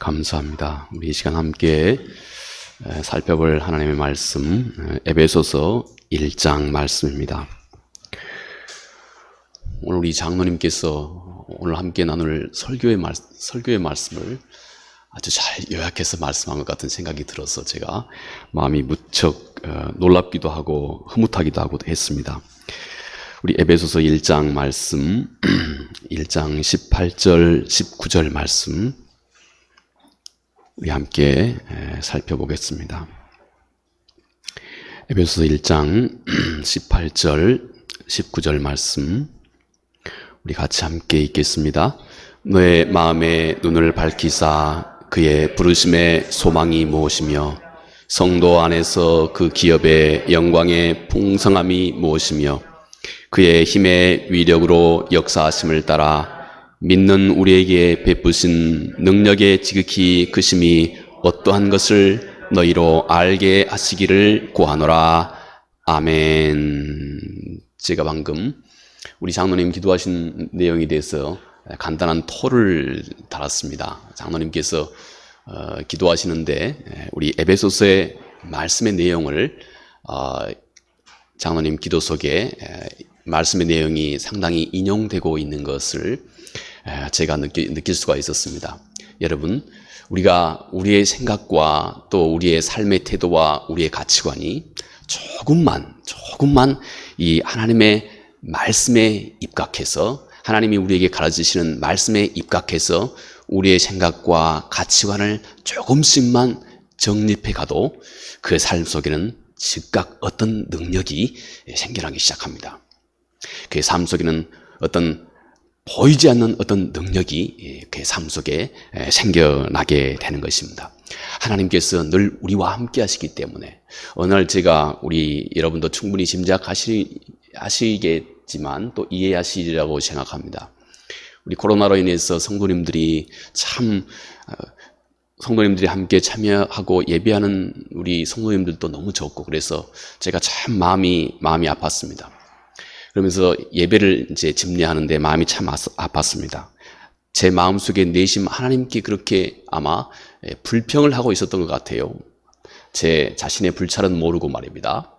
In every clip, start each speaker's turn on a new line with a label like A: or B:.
A: 감사합니다. 우리 이 시간 함께 살펴볼 하나님의 말씀, 에베소서 1장 말씀입니다. 오늘 우리 장로님께서 오늘 함께 나눌 설교의 말씀을 아주 잘 요약해서 말씀한 것 같은 생각이 들어서 제가 마음이 무척 놀랍기도 하고 흐뭇하기도 하고 했습니다. 우리 에베소서 1장 말씀, 1장 18절, 19절 말씀 우리 함께 살펴보겠습니다. 에베소서 1장 18절, 19절 말씀 우리 같이 함께 읽겠습니다. 너의 마음의 눈을 밝히사 그의 부르심의 소망이 무엇이며 성도 안에서 그 기업의 영광의 풍성함이 무엇이며 그의 힘의 위력으로 역사하심을 따라 믿는 우리에게 베푸신 능력의 지극히 크심이 어떠한 것을 너희로 알게 하시기를 구하노라. 아멘. 제가 방금 우리 장로님 기도하신 내용에 대해서 간단한 토를 달았습니다. 장로님께서 기도하시는데 우리 에베소서의 말씀의 내용을 장로님 기도 속에 말씀의 내용이 상당히 인용되고 있는 것을 제가 느낄 수가 있었습니다. 여러분, 우리가 우리의 생각과 또 우리의 삶의 태도와 우리의 가치관이 조금만 이 하나님의 말씀에 입각해서 하나님이 우리에게 가르치시는 말씀에 입각해서 우리의 생각과 가치관을 조금씩만 정립해 가도 그 삶 속에는 즉각 어떤 능력이 생겨나기 시작합니다. 그 삶 속에는 어떤 보이지 않는 어떤 능력이 그 삶 속에 생겨나게 되는 것입니다. 하나님께서 늘 우리와 함께 하시기 때문에 어느 날 제가 우리 여러분도 충분히 짐작하시겠지만 또 이해하시리라고 생각합니다. 우리 코로나로 인해서 성도님들이 함께 참여하고 예배하는 우리 성도님들도 너무 적고 그래서 제가 참 마음이 아팠습니다. 그러면서 예배를 이제 집례하는데 마음이 참 아팠습니다. 제 마음속에 내심 하나님께 그렇게 아마 불평을 하고 있었던 것 같아요. 제 자신의 불찰은 모르고 말입니다.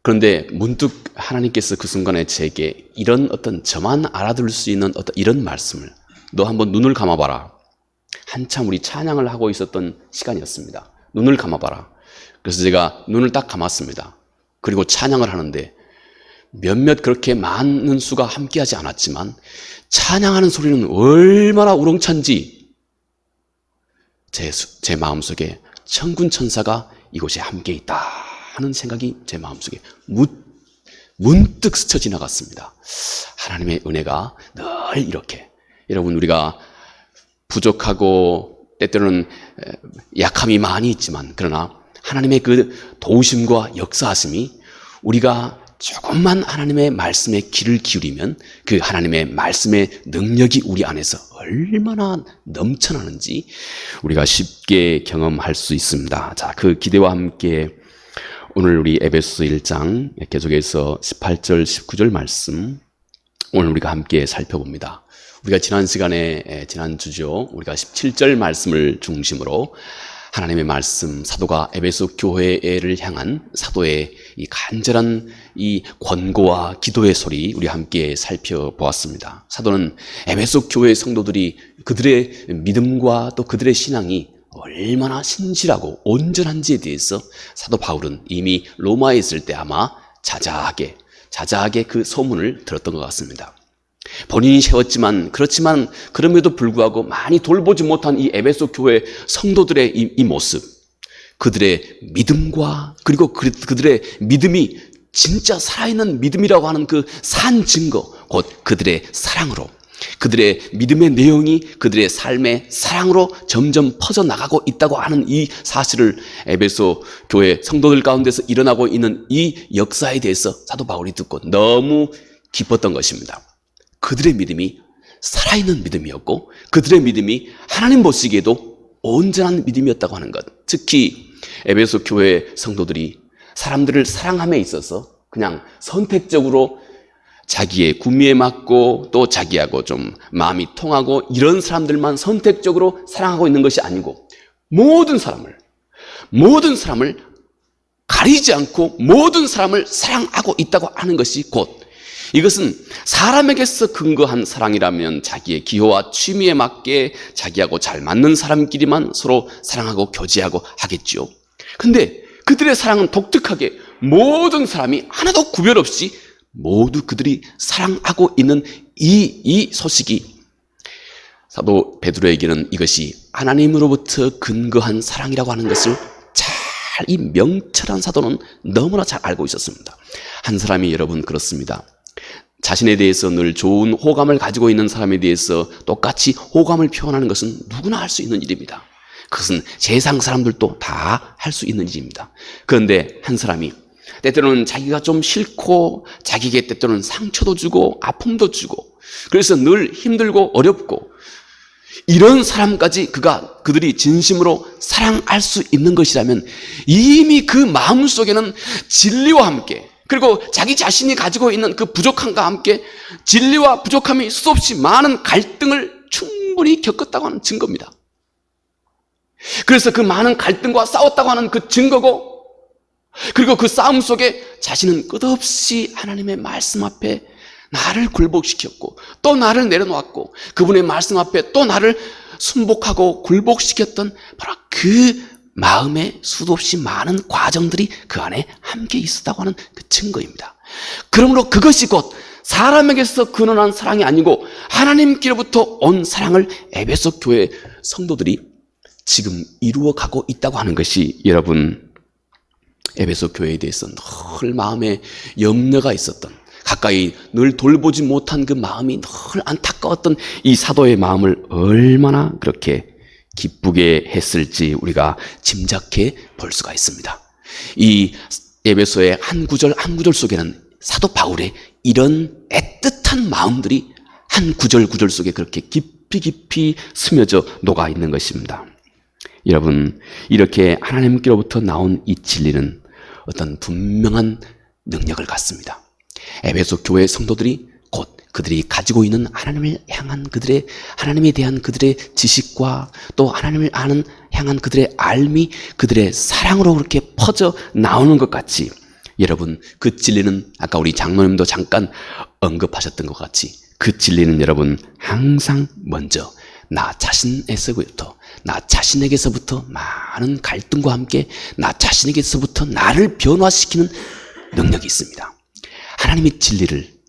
A: 그런데 문득 하나님께서 그 순간에 제게 이런 어떤 저만 알아들을 수 있는 어떤 이런 말씀을 너 한번 눈을 감아봐라. 한참 우리 찬양을 하고 있었던 시간이었습니다. 눈을 감아봐라. 그래서 제가 눈을 딱 감았습니다. 그리고 찬양을 하는데 몇몇 그렇게 많은 수가 함께하지 않았지만 찬양하는 소리는 얼마나 우렁찬지 제 마음속에 천군천사가 이곳에 함께 있다 하는 생각이 제 마음속에 문득 스쳐 지나갔습니다. 하나님의 은혜가 늘 이렇게 여러분 우리가 부족하고 때때로는 약함이 많이 있지만 그러나 하나님의 그 도우심과 역사하심이 우리가 조금만 하나님의 말씀에 귀를 기울이면 그 하나님의 말씀의 능력이 우리 안에서 얼마나 넘쳐나는지 우리가 쉽게 경험할 수 있습니다. 자, 그 기대와 함께 오늘 우리 에베소서 1장 계속해서 18절, 19절 말씀 오늘 우리가 함께 살펴봅니다. 우리가 지난 주죠. 우리가 17절 말씀을 중심으로 하나님의 말씀, 사도가 에베소 교회를 향한 사도의 이 간절한 이 권고와 기도의 소리 우리 함께 살펴보았습니다. 사도는 에베소 교회 성도들이 그들의 믿음과 또 그들의 신앙이 얼마나 신실하고 온전한지에 대해서 사도 바울은 이미 로마에 있을 때 아마 자자하게 그 소문을 들었던 것 같습니다. 본인이 세웠지만 그렇지만 그럼에도 불구하고 많이 돌보지 못한 이 에베소 교회 성도들의 이 모습, 그들의 믿음과 그리고 그들의 믿음이 진짜 살아있는 믿음이라고 하는 그 산 증거, 곧 그들의 사랑으로, 그들의 믿음의 내용이 그들의 삶의 사랑으로 점점 퍼져나가고 있다고 하는 이 사실을 에베소 교회 성도들 가운데서 일어나고 있는 이 역사에 대해서 사도 바울이 듣고 너무 기뻤던 것입니다. 그들의 믿음이 살아있는 믿음이었고 그들의 믿음이 하나님 보시기에도 온전한 믿음이었다고 하는 것. 특히 에베소 교회 성도들이 사람들을 사랑함에 있어서 그냥 선택적으로 자기의 구미에 맞고 또 자기하고 좀 마음이 통하고 이런 사람들만 선택적으로 사랑하고 있는 것이 아니고 모든 사람을 가리지 않고 모든 사람을 사랑하고 있다고 하는 것이 곧 이것은 사람에게서 근거한 사랑이라면 자기의 기호와 취미에 맞게 자기하고 잘 맞는 사람끼리만 서로 사랑하고 교제하고 하겠죠. 근데 그들의 사랑은 독특하게 모든 사람이 하나도 구별 없이 모두 그들이 사랑하고 있는 이 소식이 사도 베드로에게는 이것이 하나님으로부터 근거한 사랑이라고 하는 것을 이 명철한 사도는 너무나 잘 알고 있었습니다. 한 사람이 여러분 그렇습니다. 자신에 대해서 늘 좋은 호감을 가지고 있는 사람에 대해서 똑같이 호감을 표현하는 것은 누구나 할 수 있는 일입니다. 그것은 세상 사람들도 다 할 수 있는 일입니다. 그런데 한 사람이 때때로는 자기가 좀 싫고 자기에게 때때로는 상처도 주고 아픔도 주고 그래서 늘 힘들고 어렵고 이런 사람까지 그들이 진심으로 사랑할 수 있는 것이라면 이미 그 마음속에는 진리와 함께 그리고 자기 자신이 가지고 있는 그 부족함과 함께 진리와 부족함이 수없이 많은 갈등을 충분히 겪었다고 하는 증거입니다. 그래서 그 많은 갈등과 싸웠다고 하는 그 증거고 그리고 그 싸움 속에 자신은 끝없이 하나님의 말씀 앞에 나를 굴복시켰고 또 나를 내려놓았고 그분의 말씀 앞에 또 나를 순복하고 굴복시켰던 바로 그 마음에 수도 없이 많은 과정들이 그 안에 함께 있었다고 하는 그 증거입니다. 그러므로 그것이 곧 사람에게서 근원한 사랑이 아니고 하나님께로부터 온 사랑을 에베소 교회 성도들이 지금 이루어가고 있다고 하는 것이 여러분 에베소 교회에 대해서 늘 마음에 염려가 있었던 가까이 늘 돌보지 못한 그 마음이 늘 안타까웠던 이 사도의 마음을 얼마나 그렇게 기쁘게 했을지 우리가 짐작해 볼 수가 있습니다. 이 에베소의 한 구절 한 구절 속에는 사도 바울의 이런 애틋한 마음들이 한 구절 구절 속에 그렇게 깊이 스며져 녹아 있는 것입니다. 여러분 이렇게 하나님께로부터 나온 이 진리는 어떤 분명한 능력을 갖습니다. 에베소 교회 성도들이 곧 그들이 가지고 있는 하나님에 대한 그들의 지식과 또 하나님을 향한 그들의 알미, 그들의 사랑으로 그렇게 퍼져 나오는 것 같이 여러분 그 진리는 아까 우리 장로님도 잠깐 언급하셨던 것 같이 그 진리는 여러분 항상 먼저 나 자신에게서부터 많은 갈등과 함께 나 자신에게서부터 나를 변화시키는 능력이 있습니다. 하나님의 진리를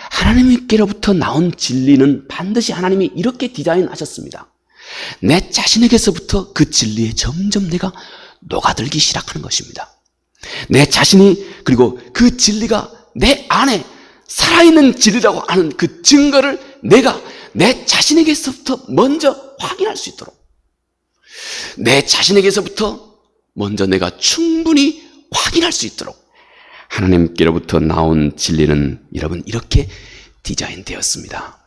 A: 하나님께로부터 나온 진리는 반드시 하나님이 이렇게 디자인하셨습니다. 내 자신에게서부터 그 진리에 점점 내가 녹아들기 시작하는 것입니다. 내 자신이 그리고 그 진리가 내 안에 살아있는 진리라고 하는 그 증거를 내가 내 자신에게서부터 먼저 확인할 수 있도록 내 자신에게서부터 먼저 내가 충분히 확인할 수 있도록 하나님께로부터 나온 진리는 여러분 이렇게 디자인되었습니다.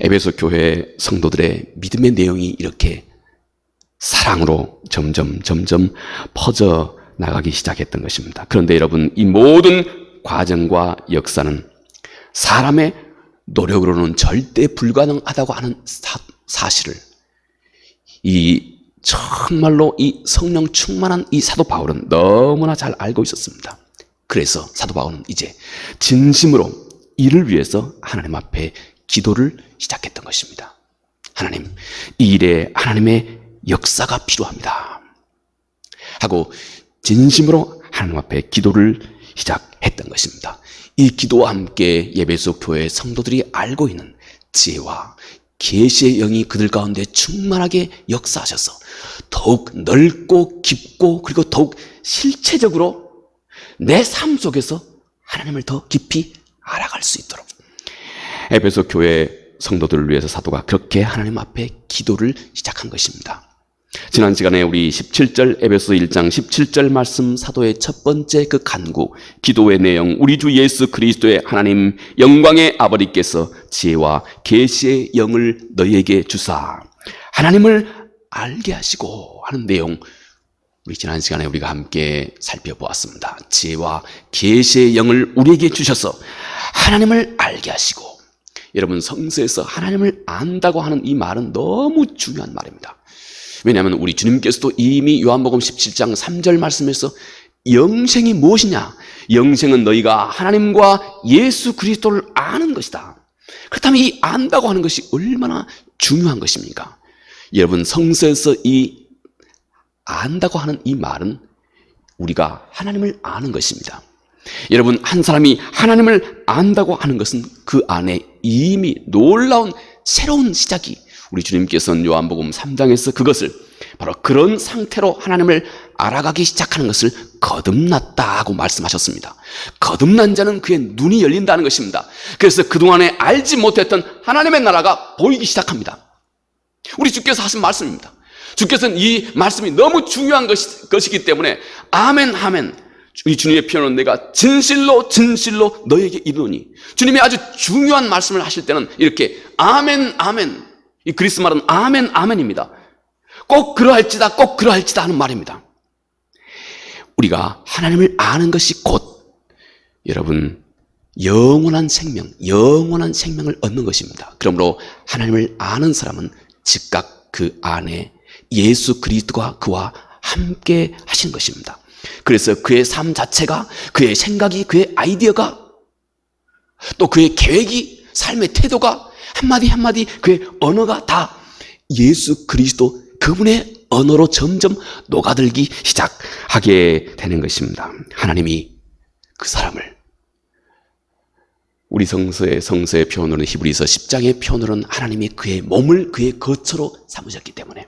A: 에베소 교회 성도들의 믿음의 내용이 이렇게 사랑으로 점점 퍼져 나가기 시작했던 것입니다. 그런데 여러분 이 모든 과정과 역사는 사람의 노력으로는 절대 불가능하다고 하는 사실을 정말로 이 성령 충만한 이 사도 바울은 너무나 잘 알고 있었습니다. 그래서 사도 바울은 이제 진심으로 이를 위해서 하나님 앞에 기도를 시작했던 것입니다. 하나님, 이 일에 하나님의 역사가 필요합니다 하고 진심으로 하나님 앞에 기도를 시작했던 것입니다. 이 기도와 함께 에베소 교회 성도들이 알고 있는 지혜와 계시의 영이 그들 가운데 충만하게 역사하셔서 더욱 넓고 깊고 그리고 더욱 실체적으로 내 삶 속에서 하나님을 더 깊이 알아갈 수 있도록 에베소 교회 성도들을 위해서 사도가 그렇게 하나님 앞에 기도를 시작한 것입니다. 지난 시간에 우리 17절 에베소 1장 17절 말씀 사도의 첫 번째 그 간구 기도의 내용 우리 주 예수 그리스도의 하나님 영광의 아버지께서 지혜와 계시의 영을 너희에게 주사 하나님을 알게 하시고 하는 내용 우리 지난 시간에 우리가 함께 살펴보았습니다. 지혜와 계시의 영을 우리에게 주셔서 하나님을 알게 하시고, 여러분 성서에서 하나님을 안다고 하는 이 말은 너무 중요한 말입니다. 왜냐하면 우리 주님께서도 이미 요한복음 17장 3절 말씀에서 영생이 무엇이냐? 영생은 너희가 하나님과 예수 그리스도를 아는 것이다. 그렇다면 이 안다고 하는 것이 얼마나 중요한 것입니까? 여러분 성서에서 이 안다고 하는 이 말은 우리가 하나님을 아는 것입니다. 여러분 한 사람이 하나님을 안다고 하는 것은 그 안에 이미 놀라운 새로운 시작이, 우리 주님께서는 요한복음 3장에서 그것을 바로 그런 상태로 하나님을 알아가기 시작하는 것을 거듭났다고 말씀하셨습니다. 거듭난 자는 그의 눈이 열린다는 것입니다. 그래서 그동안에 알지 못했던 하나님의 나라가 보이기 시작합니다. 우리 주께서 하신 말씀입니다. 주께서는 이 말씀이 너무 중요한 것이기 때문에 아멘 아멘, 우리 주님의 표현은 내가 진실로 진실로 너에게 이르노니, 주님이 아주 중요한 말씀을 하실 때는 이렇게 아멘 아멘, 이 그리스 말은 아멘 아멘입니다. 꼭 그러할지다 꼭 그러할지다 하는 말입니다. 우리가 하나님을 아는 것이 곧 여러분 영원한 생명을 얻는 것입니다. 그러므로 하나님을 아는 사람은 즉각 그 안에 예수 그리스도가 그와 함께 하시는 것입니다. 그래서 그의 삶 자체가, 그의 생각이, 그의 아이디어가, 또 그의 계획이, 삶의 태도가, 한마디 한마디 그의 언어가 다 예수 그리스도 그분의 언어로 점점 녹아들기 시작하게 되는 것입니다. 하나님이 그 사람을, 우리 성서의 표현으로는 히브리서 10장의 표현으로는 하나님이 그의 몸을 그의 거처로 삼으셨기 때문에,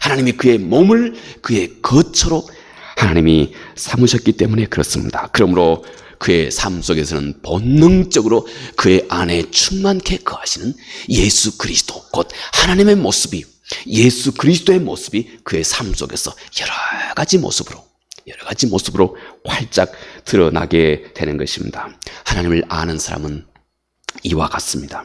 A: 하나님이 그의 몸을 그의 거처로 하나님이 삼으셨기 때문에 그렇습니다. 그러므로 그의 삶 속에서는 본능적으로 그의 안에 충만케 거하시는 예수 그리스도, 곧 하나님의 모습이, 예수 그리스도의 모습이 그의 삶 속에서 여러 가지 모습으로 활짝 드러나게 되는 것입니다. 하나님을 아는 사람은 이와 같습니다.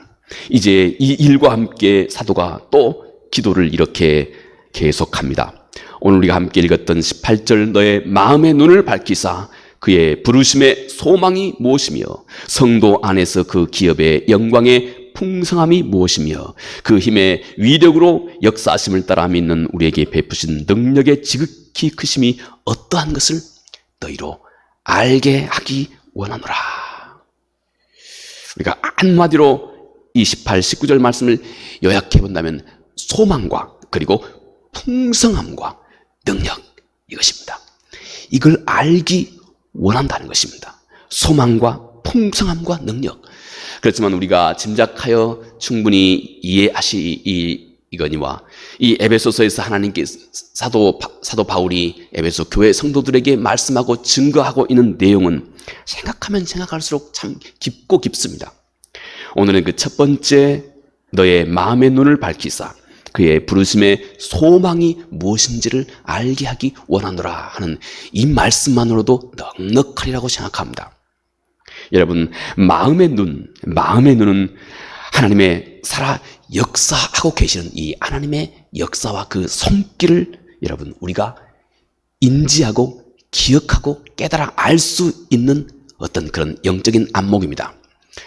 A: 이제 이 일과 함께 사도가 또 기도를 이렇게 계속합니다. 오늘 우리가 함께 읽었던 18절, 너의 마음의 눈을 밝히사 그의 부르심의 소망이 무엇이며 성도 안에서 그 기업의 영광의 풍성함이 무엇이며 그 힘의 위력으로 역사하심을 따라 믿는 우리에게 베푸신 능력의 지극히 크심이 어떠한 것을 너희로 알게 하기 원하노라. 우리가 한마디로 이 18, 19절 말씀을 요약해 본다면 소망과 그리고 풍성함과 능력, 이것입니다. 이걸 알기 원한다는 것입니다. 소망과 풍성함과 능력. 그렇지만 우리가 짐작하여 충분히 이해하시거니와 이 에베소서에서 하나님께서 사도 바울이 에베소 교회 성도들에게 말씀하고 증거하고 있는 내용은 생각하면 생각할수록 참 깊고 깊습니다. 오늘은 그 첫 번째, 너의 마음의 눈을 밝히사 그의 부르심의 소망이 무엇인지를 알게 하기 원하노라 하는 이 말씀만으로도 넉넉하리라고 생각합니다. 여러분, 마음의 눈은 하나님의 살아 역사하고 계시는 이 하나님의 역사와 그 손길을 여러분 우리가 인지하고 기억하고 깨달아 알 수 있는 어떤 그런 영적인 안목입니다.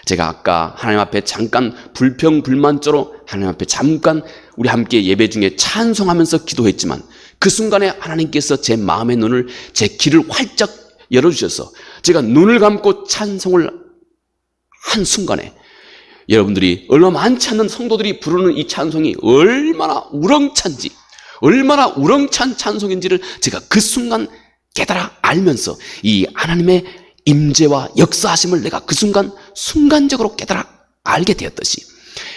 A: 제가 아까 하나님 앞에 잠깐 불평불만조로 하나님 앞에 잠깐 우리 함께 예배 중에 찬송하면서 기도했지만 그 순간에 하나님께서 제 마음의 눈을, 제 귀를 활짝 열어주셔서 제가 눈을 감고 찬송을 한 순간에 여러분들이 얼마 많지 않는 성도들이 부르는 이 찬송이 얼마나 우렁찬지, 얼마나 우렁찬 찬송인지를 제가 그 순간 깨달아 알면서 이 하나님의 임재와 역사하심을 내가 그 순간적으로 깨달아 알게 되었듯이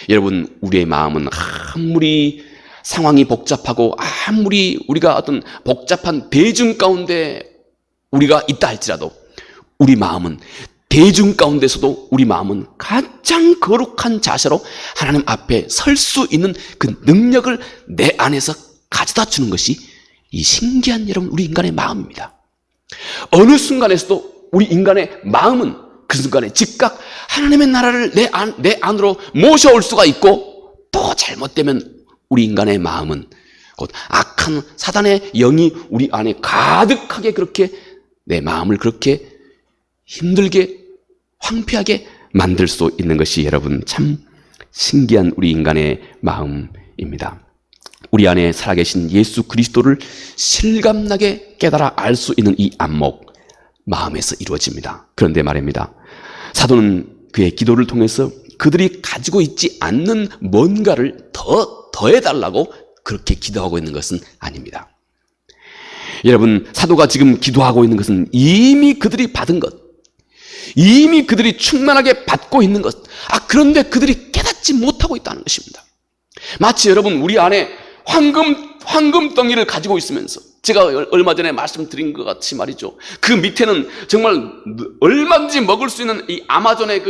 A: 여러분, 우리의 마음은 아무리 상황이 복잡하고 아무리 우리가 어떤 복잡한 대중 가운데 우리가 있다 할지라도 우리 마음은, 대중 가운데서도 우리 마음은 가장 거룩한 자세로 하나님 앞에 설 수 있는 그 능력을 내 안에서 가져다 주는 것이 이 신기한 여러분 우리 인간의 마음입니다. 어느 순간에서도 우리 인간의 마음은 그 순간에 즉각 하나님의 나라를 내 안으로 모셔올 수가 있고, 또 잘못되면 우리 인간의 마음은 곧 악한 사단의 영이 우리 안에 가득하게 그렇게 내 마음을 그렇게 힘들게 황폐하게 만들 수 있는 것이 여러분 참 신기한 우리 인간의 마음입니다. 우리 안에 살아계신 예수 그리스도를 실감나게 깨달아 알 수 있는 이 안목, 마음에서 이루어집니다. 그런데 말입니다, 사도는 그의 기도를 통해서 그들이 가지고 있지 않는 뭔가를 더해달라고 그렇게 기도하고 있는 것은 아닙니다. 여러분, 사도가 지금 기도하고 있는 것은 이미 그들이 받은 것, 이미 그들이 충만하게 받고 있는 것, 그런데 그들이 깨닫지 못하고 있다는 것입니다. 마치 여러분, 우리 안에 황금 덩이를 가지고 있으면서, 제가 얼마 전에 말씀드린 것 같이 말이죠, 그 밑에는 정말 얼마든지 먹을 수 있는 이 아마존의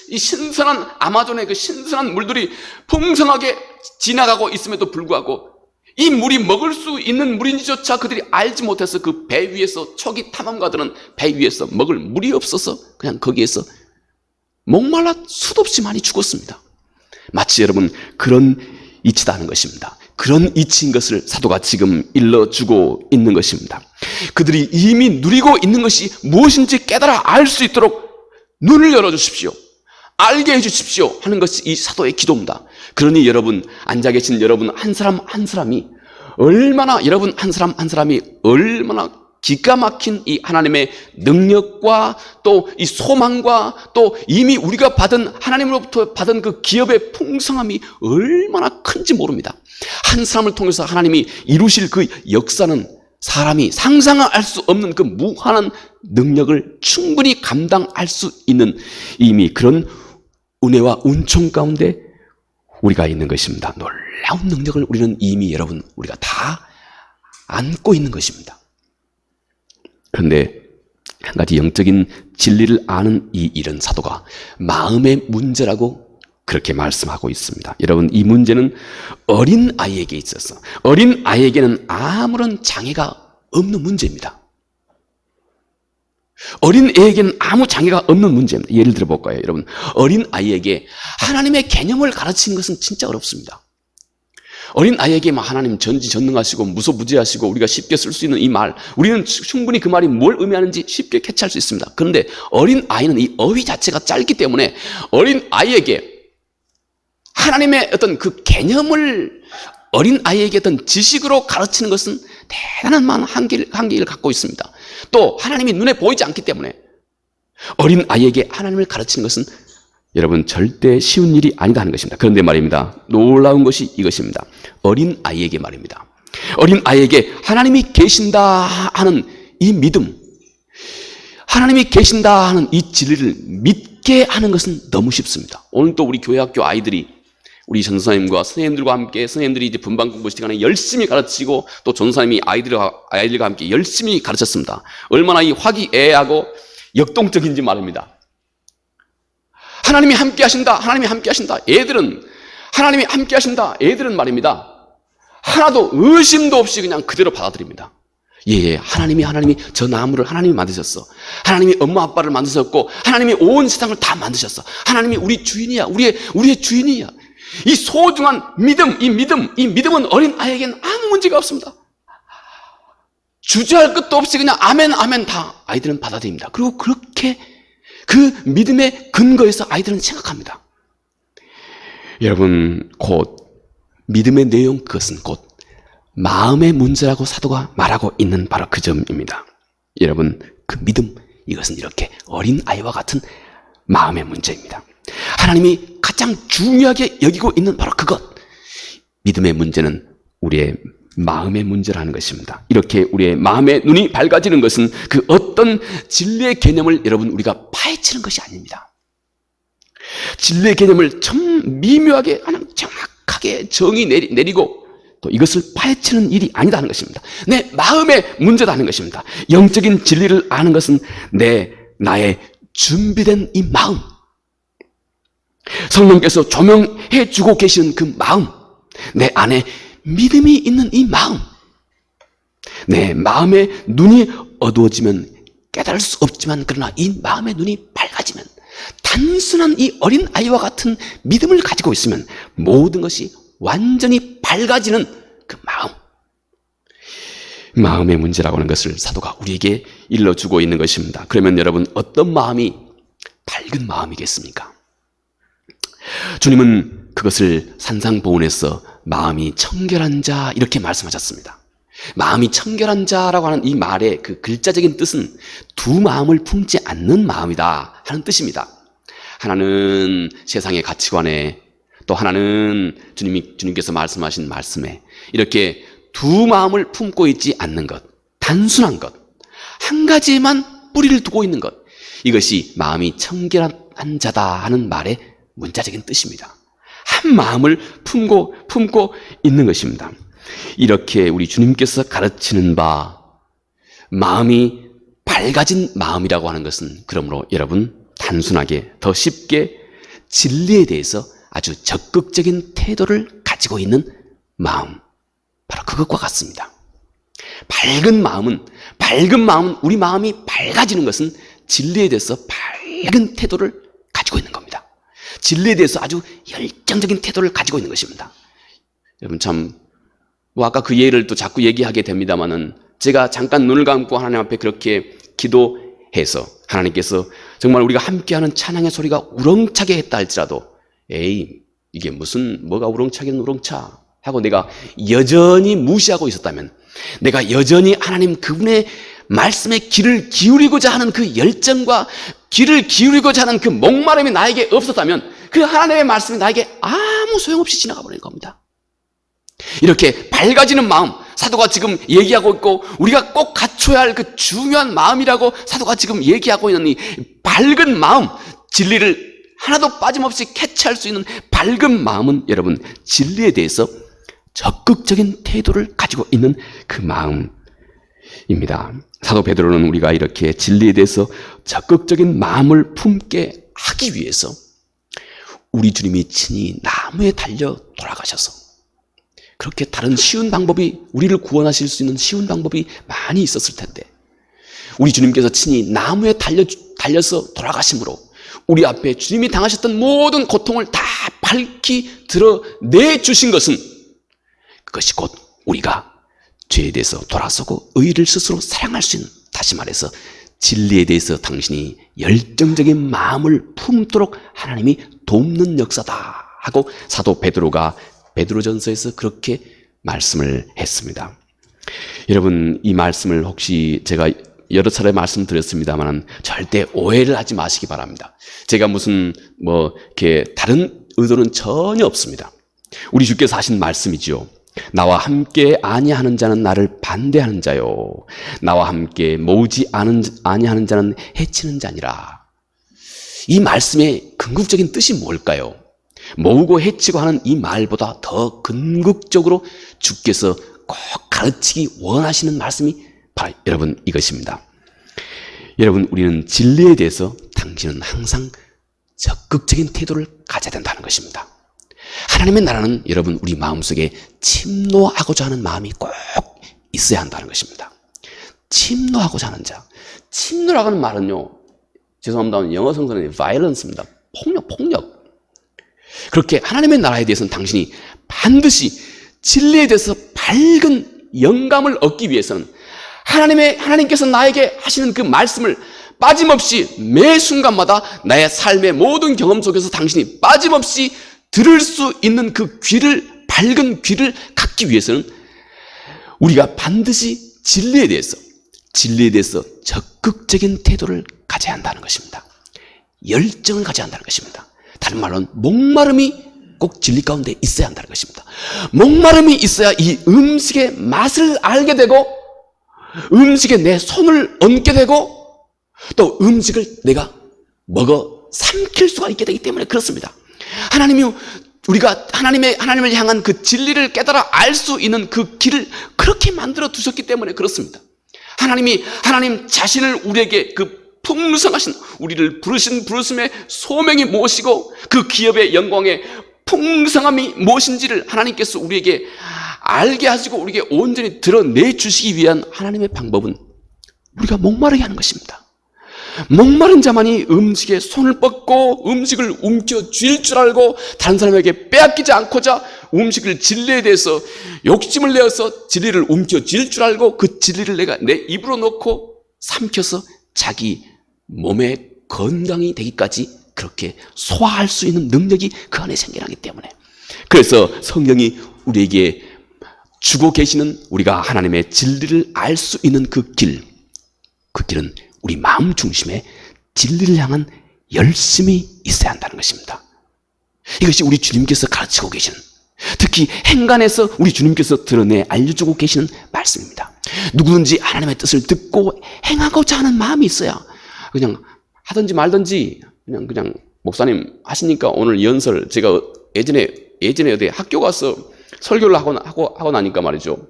A: 이 신선한 아마존의 그 신선한 물들이 풍성하게 지나가고 있음에도 불구하고 이 물이 먹을 수 있는 물인지조차 그들이 알지 못해서 그 배 위에서, 초기 탐험가들은 배 위에서 먹을 물이 없어서 그냥 거기에서 목말라 수도 없이 많이 죽었습니다. 마치 여러분 그런 이치다는 것입니다. 그런 이치인 것을 사도가 지금 일러주고 있는 것입니다. 그들이 이미 누리고 있는 것이 무엇인지 깨달아 알 수 있도록 눈을 열어주십시오, 알게 해주십시오 하는 것이 이 사도의 기도입니다. 그러니 여러분, 앉아 계신 여러분 한 사람 한 사람이 얼마나, 여러분 한 사람 한 사람이 얼마나 기가 막힌 이 하나님의 능력과 또 이 소망과 또 이미 우리가 받은, 하나님으로부터 받은 그 기업의 풍성함이 얼마나 큰지 모릅니다. 한 사람을 통해서 하나님이 이루실 그 역사는 사람이 상상할 수 없는 그 무한한 능력을 충분히 감당할 수 있는 이미 그런 은혜와 은총 가운데 우리가 있는 것입니다. 놀라운 능력을 우리는 이미 여러분 우리가 다 안고 있는 것입니다. 그런데 한 가지 영적인 진리를 아는 이 일은 사도가 마음의 문제라고 그렇게 말씀하고 있습니다. 여러분, 이 문제는 어린 아이에게 있어서, 어린 아이에게는 아무런 장애가 없는 문제입니다. 어린 애에게는 아무 장애가 없는 문제입니다. 예를 들어 볼까요, 여러분? 어린 아이에게 하나님의 개념을 가르치는 것은 진짜 어렵습니다. 어린 아이에게 하나님 전지전능하시고 무소부재하시고 우리가 쉽게 쓸 수 있는 이 말, 우리는 충분히 그 말이 뭘 의미하는지 쉽게 캐치할 수 있습니다. 그런데 어린 아이는 이 어휘 자체가 짧기 때문에 어린 아이에게 하나님의 어떤 그 개념을 어린 아이에게 어떤 지식으로 가르치는 것은 대단한 한계를 갖고 있습니다. 또 하나님이 눈에 보이지 않기 때문에 어린 아이에게 하나님을 가르치는 것은 여러분 절대 쉬운 일이 아니다 하는 것입니다. 그런데 말입니다, 놀라운 것이 이것입니다. 어린 아이에게 말입니다, 어린 아이에게 하나님이 계신다 하는 이 믿음, 하나님이 계신다 하는 이 진리를 믿게 하는 것은 너무 쉽습니다. 오늘 또 우리 교회 학교 아이들이 우리 전사님과 선생님들과 함께, 선생님들이 이제 분반 공부 시간에 열심히 가르치고 또 전사님이 아이들과 함께 열심히 가르쳤습니다. 얼마나 이 화기애애하고 역동적인지 말입니다. 하나님이 함께 하신다, 하나님이 함께 하신다. 애들은 하나님이 함께 하신다, 애들은 말입니다, 하나도 의심도 없이 그냥 그대로 받아들입니다. 예, 하나님이 저 나무를 하나님이 만드셨어. 하나님이 엄마 아빠를 만드셨고 하나님이 온 세상을 다 만드셨어. 하나님이 우리 주인이야. 우리의 주인이야. 이 소중한 믿음, 이 믿음은 어린 아이에게는 아무 문제가 없습니다. 주저할 것도 없이 그냥 아멘 아멘 다 아이들은 받아들입니다. 그리고 그렇게 그 믿음의 근거에서 아이들은 생각합니다. 여러분, 곧 믿음의 내용, 그것은 곧 마음의 문제라고 사도가 말하고 있는 바로 그 점입니다. 여러분, 그 믿음, 이것은 이렇게 어린 아이와 같은 마음의 문제입니다. 하나님이 가장 중요하게 여기고 있는 바로 그것, 믿음의 문제는 우리의 마음의 문제라는 것입니다. 이렇게 우리의 마음의 눈이 밝아지는 것은 그 어떤 진리의 개념을 여러분 우리가 파헤치는 것이 아닙니다. 진리의 개념을 좀 미묘하게 그냥 정확하게 정의 내리고 또 이것을 파헤치는 일이 아니다는 것입니다. 내 마음의 문제다는 것입니다. 영적인 진리를 아는 것은 나의 준비된 이 마음, 성령께서 조명해 주고 계시는 그 마음, 내 안에 믿음이 있는 이 마음, 내 마음의 눈이 어두워지면 깨달을 수 없지만 그러나 이 마음의 눈이 밝아지면 단순한 이 어린 아이와 같은 믿음을 가지고 있으면 모든 것이 완전히 밝아지는 그 마음의 문제라고 하는 것을 사도가 우리에게 일러주고 있는 것입니다. 그러면 여러분, 어떤 마음이 밝은 마음이겠습니까? 주님은 그것을 산상보훈에서 마음이 청결한 자 이렇게 말씀하셨습니다. 마음이 청결한 자라고 하는 이 말의 그 글자적인 뜻은 두 마음을 품지 않는 마음이다 하는 뜻입니다. 하나는 세상의 가치관에, 또 하나는 주님께서 말씀하신 말씀에 이렇게 두 마음을 품고 있지 않는 것, 단순한 것, 한 가지에만 뿌리를 두고 있는 것, 이것이 마음이 청결한 자다 하는 말의 문자적인 뜻입니다. 한 마음을 품고 있는 것입니다. 이렇게 우리 주님께서 가르치는 바 마음이 밝아진 마음이라고 하는 것은 그러므로 여러분 단순하게 더 쉽게 진리에 대해서 아주 적극적인 태도를 가지고 있는 마음, 바로 그것과 같습니다. 밝은 마음은 우리 마음이 밝아지는 것은 진리에 대해서 밝은 태도를 가지고 있는 겁니다. 진리에 대해서 아주 열정적인 태도를 가지고 있는 것입니다. 여러분 참 아까 그 예를 또 자꾸 얘기하게 됩니다만은 제가 잠깐 눈을 감고 하나님 앞에 그렇게 기도해서 하나님께서 정말 우리가 함께하는 찬양의 소리가 우렁차게 했다 할지라도 이게 뭐가 우렁차긴 우렁차 하고 내가 여전히 무시하고 있었다면, 내가 여전히 하나님 그분의 말씀에 귀를 기울이고자 하는 그 열정과 귀를 기울이고자 하는 그 목마름이 나에게 없었다면 그 하나님의 말씀이 나에게 아무 소용없이 지나가 버린 겁니다. 이렇게 밝아지는 마음, 사도가 지금 얘기하고 있고 우리가 꼭 갖춰야 할 그 중요한 마음이라고 사도가 지금 얘기하고 있는 이 밝은 마음, 진리를 하나도 빠짐없이 캐치할 수 있는 밝은 마음은 여러분 진리에 대해서 적극적인 태도를 가지고 있는 그 마음입니다. 사도 베드로는 우리가 이렇게 진리에 대해서 적극적인 마음을 품게 하기 위해서 우리 주님이 친히 나무에 달려 돌아가셔서, 그렇게 다른 쉬운 방법이, 우리를 구원하실 수 있는 쉬운 방법이 많이 있었을 텐데 우리 주님께서 친히 나무에 달려서 돌아가심으로 우리 앞에 주님이 당하셨던 모든 고통을 다 밝히 드러내 주신 것은, 그것이 곧 우리가 죄에 대해서 돌아서고 의를 스스로 사랑할 수 있는, 다시 말해서 진리에 대해서 당신이 열정적인 마음을 품도록 하나님이 돕는 역사다 하고 사도 베드로가 베드로전서에서 그렇게 말씀을 했습니다. 여러분 이 말씀을 혹시 제가 여러 차례 말씀드렸습니다만 절대 오해를 하지 마시기 바랍니다. 제가 무슨 이렇게 다른 의도는 전혀 없습니다. 우리 주께서 하신 말씀이지요. 나와 함께 아니하는 자는 나를 반대하는 자요, 나와 함께 모으지 아니하는 자는 해치는 자니라. 이 말씀의 궁극적인 뜻이 뭘까요? 모으고 해치고 하는 이 말보다 더 궁극적으로 주께서 꼭 가르치기 원하시는 말씀이 바로 여러분 이것입니다. 여러분 우리는 진리에 대해서 당신은 항상 적극적인 태도를 가져야 된다는 것입니다. 하나님의 나라는 여러분 우리 마음속에 침노하고자 하는 마음이 꼭 있어야 한다는 것입니다. 침노하고자 하는 자. 침노라고 하는 말은요, 죄송합니다, 영어 성서는 violence입니다. 폭력. 그렇게 하나님의 나라에 대해서는 당신이 반드시 진리에 대해서 밝은 영감을 얻기 위해서는 하나님께서 나에게 하시는 그 말씀을 빠짐없이 매 순간마다 나의 삶의 모든 경험 속에서 당신이 빠짐없이 들을 수 있는 그 밝은 귀를 갖기 위해서는 우리가 반드시 진리에 대해서 적극적인 태도를 가져야 한다는 것입니다. 열정을 가져야 한다는 것입니다. 다른 말로는 목마름이 꼭 진리 가운데 있어야 한다는 것입니다. 목마름이 있어야 이 음식의 맛을 알게 되고 음식에 내 손을 얹게 되고 또 음식을 내가 먹어 삼킬 수가 있게 되기 때문에 그렇습니다. 우리가 하나님을 향한 그 진리를 깨달아 알 수 있는 그 길을 그렇게 만들어 두셨기 때문에 그렇습니다. 하나님 자신을 우리에게 그 풍성하신 우리를 부르심의 소명이 무엇이고 그 기업의 영광의 풍성함이 무엇인지를 하나님께서 우리에게 알게 하시고 우리에게 온전히 드러내 주시기 위한 하나님의 방법은 우리가 목마르게 하는 것입니다. 목마른 자만이 음식에 손을 뻗고 음식을 움켜 쥘 줄 알고 다른 사람에게 빼앗기지 않고자 음식을 진리에 대해서 욕심을 내어서 진리를 움켜 쥘 줄 알고 그 진리를 내가 내 입으로 넣고 삼켜서 자기 몸의 건강이 되기까지 그렇게 소화할 수 있는 능력이 그 안에 생겨나기 때문에, 그래서 성령이 우리에게 주고 계시는, 우리가 하나님의 진리를 알 수 있는 그 길은 우리 마음 중심에 진리를 향한 열심이 있어야 한다는 것입니다. 이것이 우리 주님께서 가르치고 계시는, 특히 행간에서 우리 주님께서 드러내 알려주고 계시는 말씀입니다. 누구든지 하나님의 뜻을 듣고 행하고자 하는 마음이 있어야 그냥 하든지 말든지, 그냥 목사님 하시니까 오늘 연설, 제가 예전에 어디 학교 가서 설교를 하고 나니까 말이죠,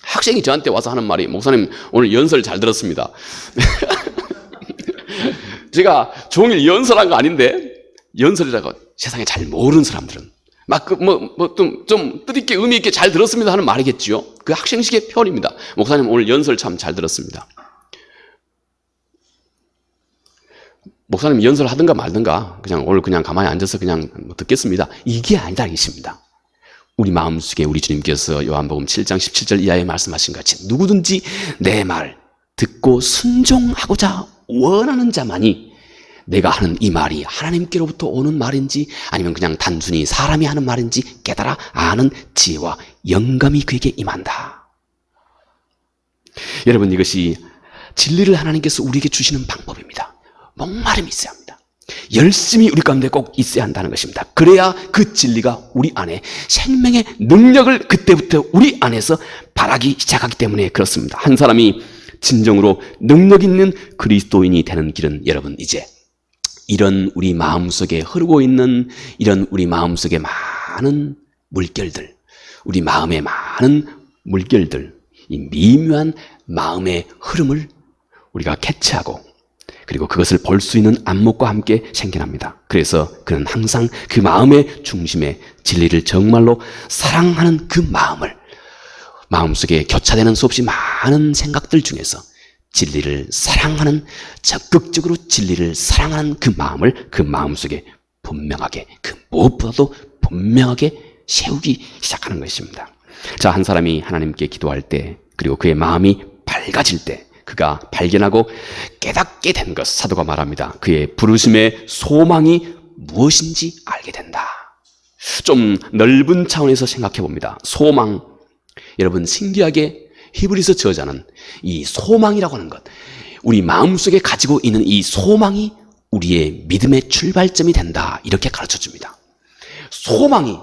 A: 학생이 저한테 와서 하는 말이, 목사님 오늘 연설 잘 들었습니다. 제가 종일 연설한 거 아닌데, 연설이라고 세상에 잘 모르는 사람들은 막 좀 뜻있게 의미 있게 잘 들었습니다 하는 말이겠지요. 그 학생식의 표현입니다. 목사님 오늘 연설 참 잘 들었습니다. 목사님 연설 하든가 말든가 오늘 그냥 가만히 앉아서 그냥 듣겠습니다, 이게 아니다는 것입니다. 우리 마음속에 우리 주님께서 요한복음 7장 17절 이하에 말씀하신 같이, 누구든지 내 말 듣고 순종하고자 원하는 자만이 내가 하는 이 말이 하나님께로부터 오는 말인지 아니면 그냥 단순히 사람이 하는 말인지 깨달아 아는 지혜와 영감이 그에게 임한다. 여러분, 이것이 진리를 하나님께서 우리에게 주시는 방법입니다. 목마름이 있어야 합니다. 열심히 우리 가운데 꼭 있어야 한다는 것입니다. 그래야 그 진리가 우리 안에 생명의 능력을 그때부터 우리 안에서 발하기 시작하기 때문에 그렇습니다. 한 사람이 진정으로 능력 있는 그리스도인이 되는 길은, 여러분, 이제 이런 우리 마음속에 흐르고 있는 이런 우리 마음속에 많은 물결들, 우리 마음의 많은 물결들, 이 미묘한 마음의 흐름을 우리가 캐치하고, 그리고 그것을 볼 수 있는 안목과 함께 생겨납니다. 그래서 그는 항상 그 마음의 중심에 진리를 정말로 사랑하는 그 마음을, 마음속에 교차되는 수없이 많은 생각들 중에서 진리를 사랑하는, 적극적으로 진리를 사랑하는 그 마음을 그 마음속에 분명하게, 그 무엇보다도 분명하게 세우기 시작하는 것입니다. 자, 한 사람이 하나님께 기도할 때, 그리고 그의 마음이 밝아질 때, 그가 발견하고 깨닫게 된 것, 사도가 말합니다. 그의 부르심의 소망이 무엇인지 알게 된다. 좀 넓은 차원에서 생각해 봅니다. 소망, 여러분, 신기하게 히브리서 저자는 이 소망이라고 하는 것, 우리 마음속에 가지고 있는 이 소망이 우리의 믿음의 출발점이 된다, 이렇게 가르쳐 줍니다. 소망이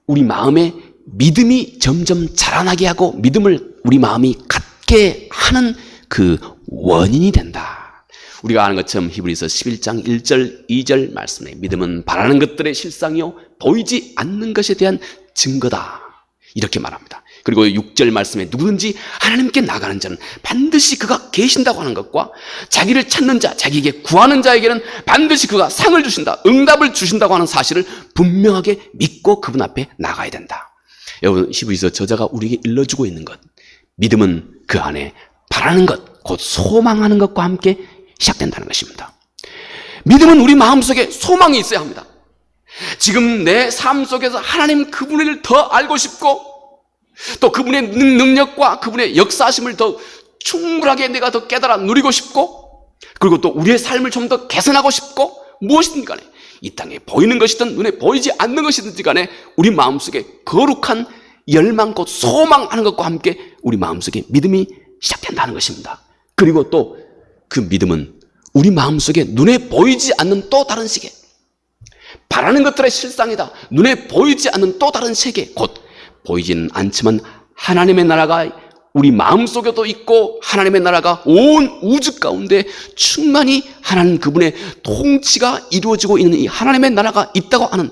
A: 우리 마음에 믿음이 점점 자라나게 하고 믿음을 우리 마음이 갖게 하는 그 원인이 된다. 우리가 아는 것처럼 히브리서 11장 1절 2절 말씀에, 믿음은 바라는 것들의 실상이요 보이지 않는 것에 대한 증거다, 이렇게 말합니다. 그리고 6절 말씀에, 누구든지 하나님께 나가는 자는 반드시 그가 계신다고 하는 것과, 자기를 찾는 자, 자기에게 구하는 자에게는 반드시 그가 상을 주신다, 응답을 주신다고 하는 사실을 분명하게 믿고 그분 앞에 나가야 된다. 여러분, 히브리서 저자가 우리에게 일러주고 있는 것, 믿음은 그 안에 바라는 것, 곧 소망하는 것과 함께 시작된다는 것입니다. 믿음은 우리 마음속에 소망이 있어야 합니다. 지금 내 삶 속에서 하나님 그분을 더 알고 싶고, 또 그분의 능력과 그분의 역사하심을 더 충분하게 내가 더 깨달아 누리고 싶고, 그리고 또 우리의 삶을 좀 더 개선하고 싶고, 무엇이든 간에 이 땅에 보이는 것이든 눈에 보이지 않는 것이든지 간에 우리 마음속에 거룩한 열망, 곧 소망하는 것과 함께 우리 마음속에 믿음이 시작된다는 것입니다. 그리고 또 그 믿음은 우리 마음속에 눈에 보이지 않는 또 다른 세계, 바라는 것들의 실상이다, 눈에 보이지 않는 또 다른 세계, 곧 보이지는 않지만 하나님의 나라가 우리 마음속에도 있고, 하나님의 나라가 온 우주 가운데 충만히 하나님 그분의 통치가 이루어지고 있는 이 하나님의 나라가 있다고 하는,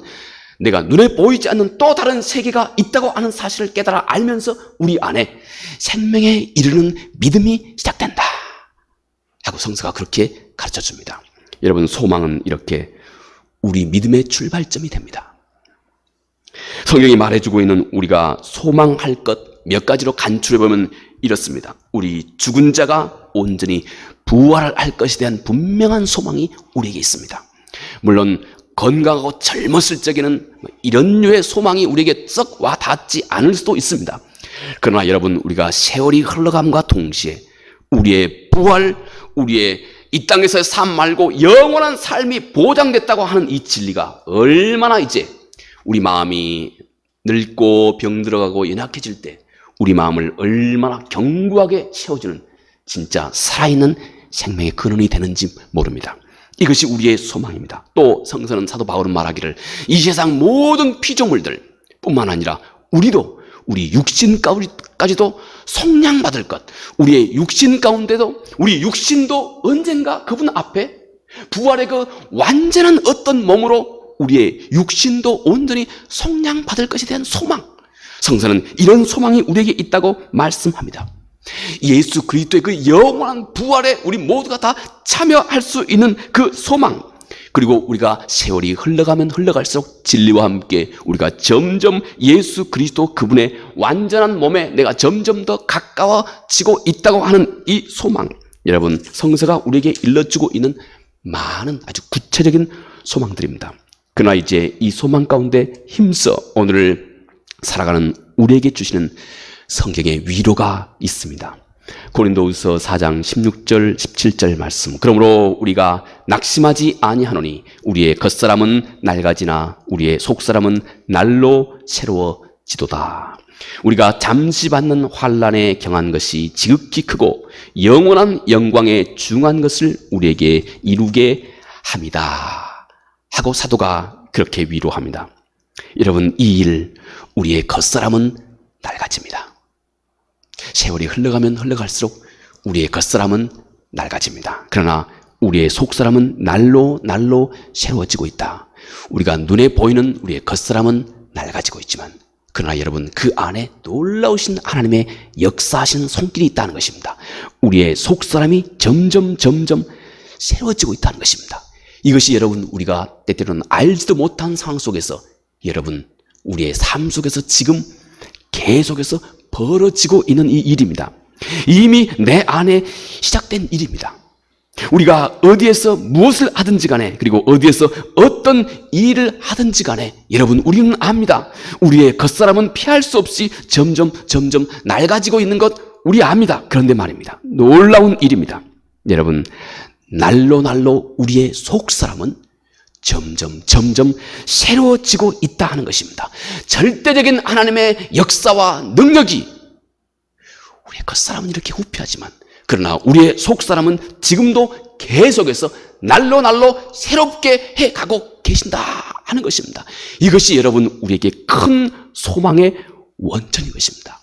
A: 내가 눈에 보이지 않는 또 다른 세계가 있다고 하는 사실을 깨달아 알면서 우리 안에 생명에 이르는 믿음이 시작된다 하고 성서가 그렇게 가르쳐 줍니다. 여러분, 소망은 이렇게 우리 믿음의 출발점이 됩니다. 성경이 말해주고 있는 우리가 소망할 것 몇 가지로 간추려보면 이렇습니다. 우리 죽은 자가 온전히 부활할 것에 대한 분명한 소망이 우리에게 있습니다. 물론 건강하고 젊었을 적에는 이런 류의 소망이 우리에게 썩 와 닿지 않을 수도 있습니다. 그러나 여러분, 우리가 세월이 흘러감과 동시에 우리의 부활, 우리의 이 땅에서의 삶 말고 영원한 삶이 보장됐다고 하는 이 진리가 얼마나 이제 우리 마음이 늙고 병들어가고 연약해질 때 우리 마음을 얼마나 견고하게 채워주는 진짜 살아있는 생명의 근원이 되는지 모릅니다. 이것이 우리의 소망입니다. 또 성서는 사도 바울은 말하기를 이 세상 모든 피조물들 뿐만 아니라 우리도 우리 육신까지도 속량받을 것, 우리의 육신 가운데도 우리 육신도 언젠가 그분 앞에 부활의 그 완전한 어떤 몸으로 우리의 육신도 온전히 속량받을 것에 대한 소망, 성서는 이런 소망이 우리에게 있다고 말씀합니다. 예수 그리스도의 그 영원한 부활에 우리 모두가 다 참여할 수 있는 그 소망, 그리고 우리가 세월이 흘러가면 흘러갈수록 진리와 함께 우리가 점점 예수 그리스도 그분의 완전한 몸에 내가 점점 더 가까워지고 있다고 하는 이 소망, 여러분 성서가 우리에게 일러주고 있는 많은 아주 구체적인 소망들입니다. 그러나 이제 이 소망 가운데 힘써 오늘을 살아가는 우리에게 주시는 성경의 위로가 있습니다. 고린도후서 4장 16절 17절 말씀. 그러므로 우리가 낙심하지 아니하노니 우리의 겉사람은 낡아지나 우리의 속사람은 날로 새로워지도다. 우리가 잠시 받는 환난에 경한 것이 지극히 크고 영원한 영광에 중한 것을 우리에게 이루게 합니다 하고 사도가 그렇게 위로합니다. 여러분, 이 일, 우리의 겉사람은 낡아집니다. 세월이 흘러가면 흘러갈수록 우리의 겉사람은 낡아집니다. 그러나 우리의 속사람은 날로 새로워지고 있다. 우리가 눈에 보이는 우리의 겉사람은 낡아지고 있지만 그러나 여러분, 그 안에 놀라우신 하나님의 역사하시는 손길이 있다는 것입니다. 우리의 속사람이 점점 새로워지고 있다는 것입니다. 이것이 여러분, 우리가 때때로는 알지도 못한 상황 속에서 여러분, 우리의 삶 속에서 지금 계속해서 벌어지고 있는 이 일입니다. 이미 내 안에 시작된 일입니다. 우리가 어디에서 무엇을 하든지 간에, 그리고 어디에서 어떤 일을 하든지 간에 여러분, 우리는 압니다. 우리의 겉사람은 피할 수 없이 점점 낡아지고 있는 것 우리 압니다. 그런데 말입니다, 놀라운 일입니다. 여러분, 날로 우리의 속사람은 점점 새로워지고 있다 하는 것입니다. 절대적인 하나님의 역사와 능력이 우리의 겉사람은 이렇게 후피하지만 그러나 우리의 속사람은 지금도 계속해서 날로 새롭게 해가고 계신다 하는 것입니다. 이것이 여러분, 우리에게 큰 소망의 원천인 것입니다.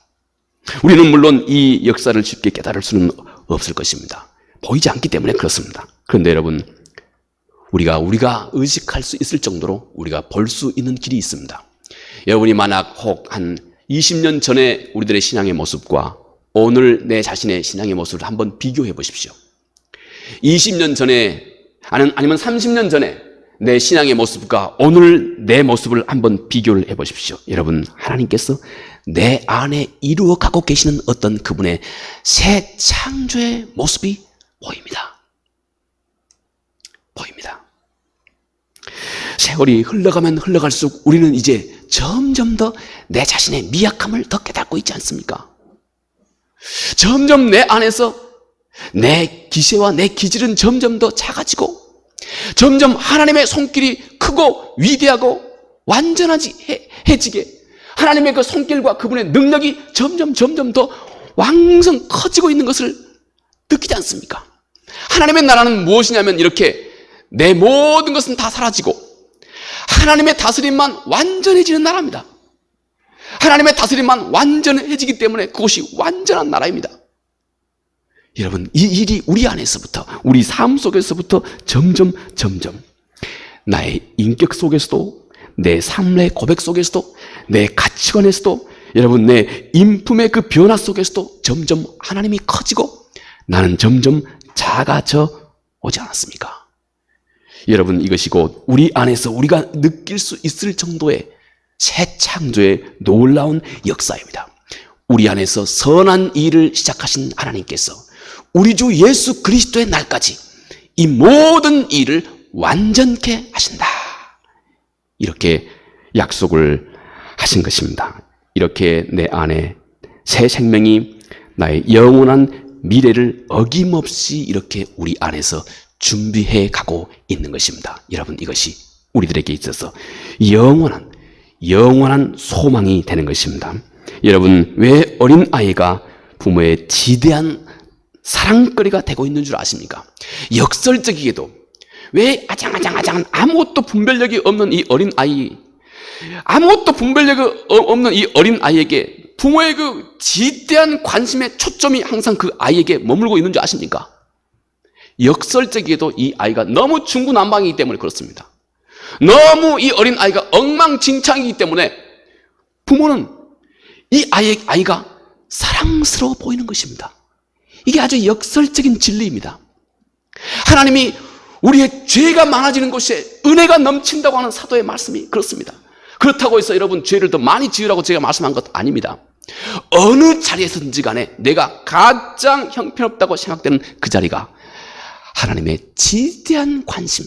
A: 우리는 물론 이 역사를 쉽게 깨달을 수는 없을 것입니다. 보이지 않기 때문에 그렇습니다. 그런데 여러분, 우리가 의식할 수 있을 정도로 우리가 볼 수 있는 길이 있습니다. 여러분이 만약 혹 한 20년 전에 우리들의 신앙의 모습과 오늘 내 자신의 신앙의 모습을 한번 비교해 보십시오. 20년 전에 아니면 30년 전에 내 신앙의 모습과 오늘 내 모습을 한번 비교를 해 보십시오. 여러분, 하나님께서 내 안에 이루어가고 계시는 어떤 그분의 새 창조의 모습이 보입니다. 세월이 흘러가면 흘러갈수록 우리는 이제 점점 더 내 자신의 미약함을 더 깨닫고 있지 않습니까? 점점 내 안에서 내 기세와 내 기질은 점점 더 작아지고 점점 하나님의 손길이 크고 위대하고 완전해지게 하나님의 그 손길과 그분의 능력이 점점 더 왕성 커지고 있는 것을 느끼지 않습니까? 하나님의 나라는 무엇이냐면 이렇게 내 모든 것은 다 사라지고 하나님의 다스림만 완전해지는 나라입니다. 하나님의 다스림만 완전해지기 때문에 그것이 완전한 나라입니다. 여러분, 이 일이 우리 안에서부터, 우리 삶 속에서부터 점점 나의 인격 속에서도, 내 삶의 고백 속에서도, 내 가치관에서도, 여러분 내 인품의 그 변화 속에서도 점점 하나님이 커지고 나는 점점 작아져 오지 않았습니까? 여러분, 이것이 곧 우리 안에서 우리가 느낄 수 있을 정도의 새 창조의 놀라운 역사입니다. 우리 안에서 선한 일을 시작하신 하나님께서 우리 주 예수 그리스도의 날까지 이 모든 일을 완전케 하신다, 이렇게 약속을 하신 것입니다. 이렇게 내 안에 새 생명이, 나의 영원한 미래를 어김없이 이렇게 우리 안에서 준비해 가고 있는 것입니다. 여러분, 이것이 우리들에게 있어서 영원한 소망이 되는 것입니다. 여러분, 왜 어린아이가 부모의 지대한 사랑거리가 되고 있는 줄 아십니까? 역설적이게도 왜 아장아장한 아무것도 분별력이 없는 이 어린아이에게 부모의 그 지대한 관심의 초점이 항상 그 아이에게 머물고 있는 줄 아십니까? 역설적이게도 이 아이가 너무 중구난방이기 때문에 그렇습니다. 너무 이 어린아이가 엉망진창이기 때문에 부모는 이 아이가 사랑스러워 보이는 것입니다. 이게 아주 역설적인 진리입니다. 하나님이 우리의 죄가 많아지는 곳에 은혜가 넘친다고 하는 사도의 말씀이 그렇습니다. 그렇다고 해서 여러분 죄를 더 많이 지으라고 제가 말씀한 것 아닙니다. 어느 자리에서든지 간에 내가 가장 형편없다고 생각되는 그 자리가 하나님의 지대한 관심,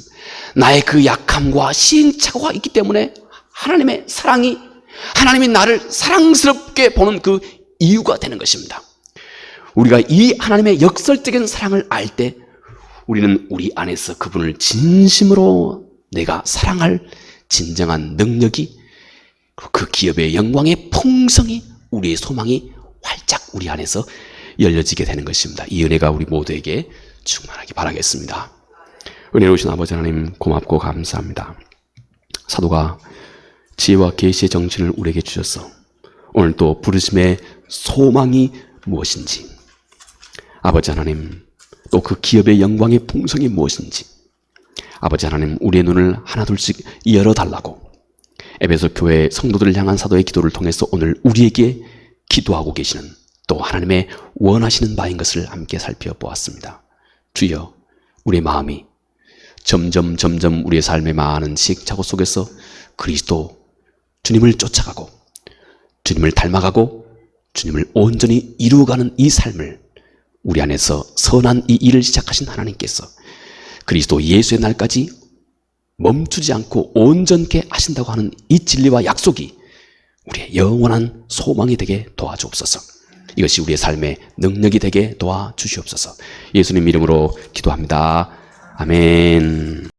A: 나의 그 약함과 시행착오가 있기 때문에 하나님의 사랑이, 하나님이 나를 사랑스럽게 보는 그 이유가 되는 것입니다. 우리가 이 하나님의 역설적인 사랑을 알 때 우리는 우리 안에서 그분을 진심으로 내가 사랑할 진정한 능력이, 그 기업의 영광의 풍성이, 우리의 소망이 활짝 우리 안에서 열려지게 되는 것입니다. 이 은혜가 우리 모두에게 충만하기 바라겠습니다. 은혜로우신 아버지 하나님, 고맙고 감사합니다. 사도가 지혜와 계시의 정신을 우리에게 주셔서 오늘 또 부르심의 소망이 무엇인지, 아버지 하나님, 또 그 기업의 영광의 풍성이 무엇인지, 아버지 하나님, 우리의 눈을 하나둘씩 열어달라고 에베소 교회 성도들을 향한 사도의 기도를 통해서 오늘 우리에게 기도하고 계시는, 또 하나님의 원하시는 바인 것을 함께 살펴보았습니다. 주여, 우리의 마음이 점점 우리의 삶의 많은 시행착오 속에서 그리스도 주님을 쫓아가고 주님을 닮아가고 주님을 온전히 이루어가는 이 삶을, 우리 안에서 선한 이 일을 시작하신 하나님께서 그리스도 예수의 날까지 멈추지 않고 온전케 하신다고 하는 이 진리와 약속이 우리의 영원한 소망이 되게 도와주옵소서. 이것이 우리의 삶의 능력이 되게 도와주시옵소서. 예수님 이름으로 기도합니다. 아멘.